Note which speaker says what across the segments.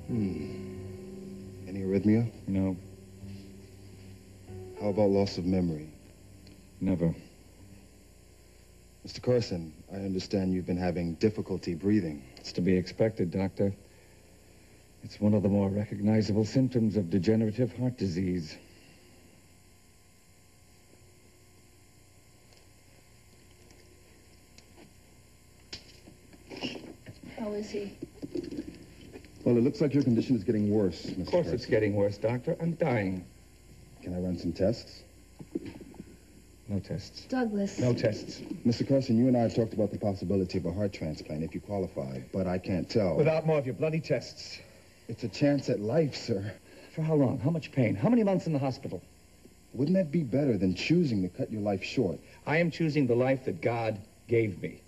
Speaker 1: Any arrhythmia?
Speaker 2: No.
Speaker 1: How about loss of memory?
Speaker 2: Never.
Speaker 1: Mr. Carson, I understand you've been having difficulty breathing.
Speaker 2: It's to be expected, Doctor. It's one of the more recognizable symptoms of degenerative heart disease.
Speaker 3: How is he?
Speaker 1: Well, it looks like your condition is getting worse, Mr.
Speaker 2: Of course it's getting worse, Doctor. I'm dying.
Speaker 1: Can I run some tests?
Speaker 2: No tests.
Speaker 3: Douglas.
Speaker 2: No tests.
Speaker 1: Mr. Carson, you and I have talked about the possibility of a heart transplant if you qualify, but I can't tell.
Speaker 2: Without more of your bloody tests.
Speaker 1: It's a chance at life, sir.
Speaker 2: For how long? How much pain? How many months in the hospital?
Speaker 1: Wouldn't that be better than choosing to cut your life short?
Speaker 2: I am choosing the life that God gave me.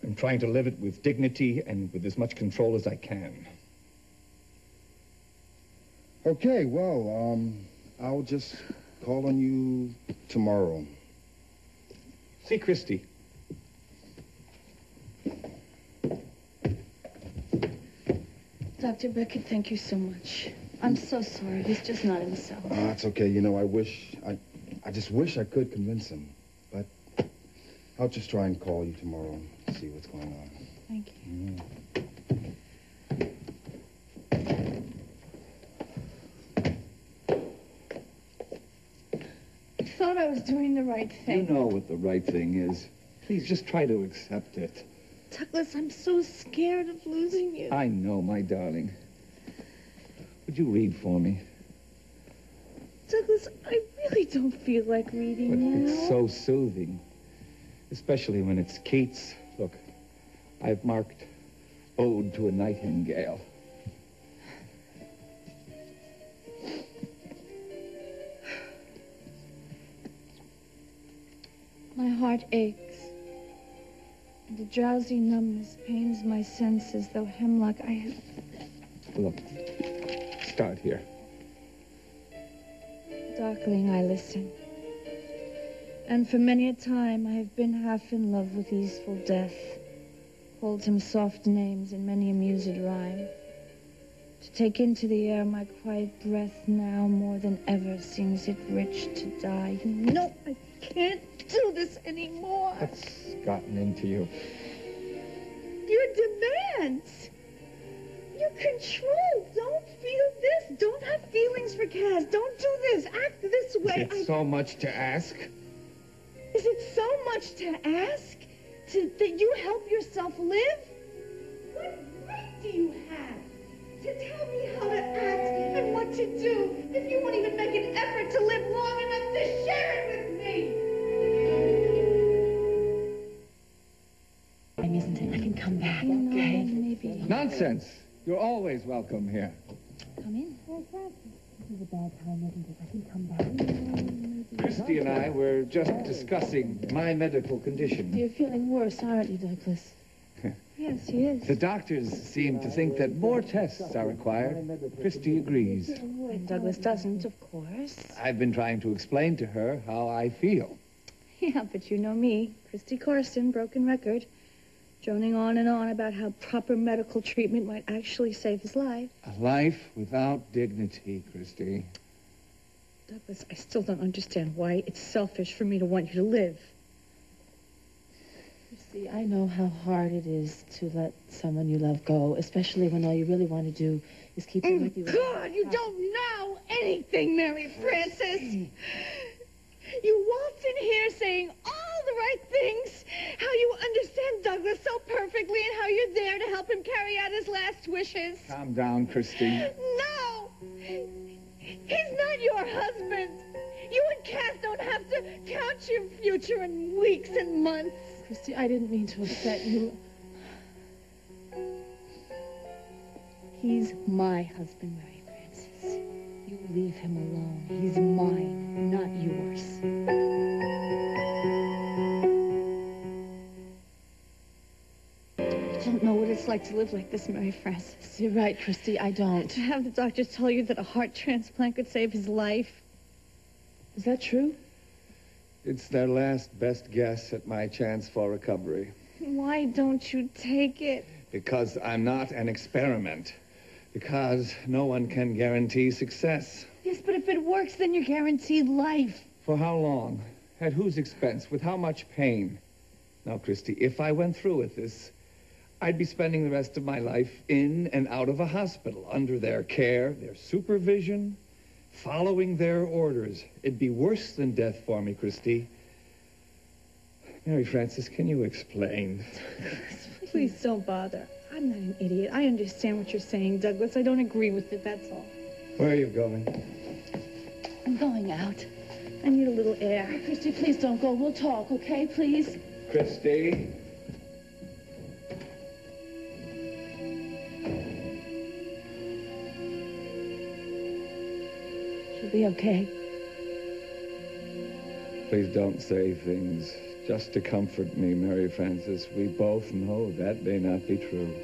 Speaker 2: I'm trying to live it with dignity and with as much control as I can.
Speaker 1: Okay, well, I'll just call on you tomorrow.
Speaker 2: See Christy.
Speaker 3: Dr. Beckett, thank you so much. I'm so sorry. He's just not himself.
Speaker 1: It's okay. You know, I just wish I could convince him. But I'll just try and call you tomorrow and see what's going on.
Speaker 3: Thank you. I thought I was doing the right thing.
Speaker 2: You know what the right thing is. Please, just try to accept it.
Speaker 3: Douglas, I'm so scared of losing you.
Speaker 2: I know, my darling. Would you read for me?
Speaker 3: Douglas, I really don't feel like reading
Speaker 2: But
Speaker 3: now.
Speaker 2: it's so soothing. Especially when it's Keats. Look, I've marked Ode to a Nightingale.
Speaker 3: My heart aches. The drowsy numbness pains my senses, though hemlock I have...
Speaker 2: Look, start here.
Speaker 3: Darkling I listen. And for many a time I have been half in love with easeful death. Called him soft names in many a mused rhyme. To take into the air my quiet breath now more than ever seems it rich to die. You know I can't do this anymore.
Speaker 2: What's gotten into you?
Speaker 3: Your demands. Your control. Don't feel this. Don't have feelings for Kaz. Don't do this. Act this way.
Speaker 2: It's so much to ask.
Speaker 3: Is it so much to ask? That you help yourself live? What right do you have to tell me how to act and what to do if you won't even make an effort to live long enough to share it with me?
Speaker 4: Isn't it? I can come back,
Speaker 3: No,
Speaker 4: okay?
Speaker 3: maybe.
Speaker 2: Nonsense. You're always welcome here.
Speaker 3: Come in.
Speaker 4: This is a bad time, isn't it? I can come back.
Speaker 2: Christy and I were just discussing my medical condition.
Speaker 4: You're feeling worse, aren't you, Douglas?
Speaker 3: Yes, he is.
Speaker 2: The doctors seem to think that more tests are required. Christy agrees.
Speaker 4: And Douglas doesn't, of course.
Speaker 2: I've been trying to explain to her how I feel.
Speaker 3: Yeah, but you know me, Christy Carson, broken record, droning on and on about how proper medical treatment might actually save his life.
Speaker 2: A life without dignity, Christy.
Speaker 3: Douglas, I still don't understand why it's selfish for me to want you to live.
Speaker 4: You see, I know how hard it is to let someone you love go, especially when all you really want to do is keep them with you.
Speaker 3: God, you don't know anything, Mary Frances. You waltzed in here saying all the right things, how you understand Douglas so perfectly and how you're there to help him carry out his last wishes.
Speaker 2: Calm down, Christy.
Speaker 3: No! He's not your husband. You and Cass don't have to count your future in weeks and months.
Speaker 4: Christy, I didn't mean to upset you.
Speaker 3: He's my husband, Mary Frances. You leave him alone. He's mine, not yours. I don't know what it's like to live like this, Mary Frances.
Speaker 4: You're right, Christy, I don't.
Speaker 3: To have the doctors tell you that a heart transplant could save his life.
Speaker 4: Is that true?
Speaker 2: It's their last best guess at my chance for recovery.
Speaker 3: Why don't you take it?
Speaker 2: Because I'm not an experiment. Because no one can guarantee success.
Speaker 3: Yes, but if it works, then you're guaranteed life.
Speaker 2: For how long? At whose expense? With how much pain? Now, Christy, if I went through with this, I'd be spending the rest of my life in and out of a hospital, under their care, their supervision, following their orders. It'd be worse than death for me, Christy. Mary Frances, can you explain?
Speaker 3: Please don't bother. I'm not an idiot. I understand what you're saying, Douglas. I don't agree with it, that's all.
Speaker 2: Where are you going?
Speaker 4: I'm going out.
Speaker 3: I need a little air.
Speaker 4: Christy, please don't go. We'll talk, okay, please?
Speaker 2: Christy?
Speaker 4: She'll be okay.
Speaker 2: Please don't say things just to comfort me, Mary Frances. We both know that may not be true.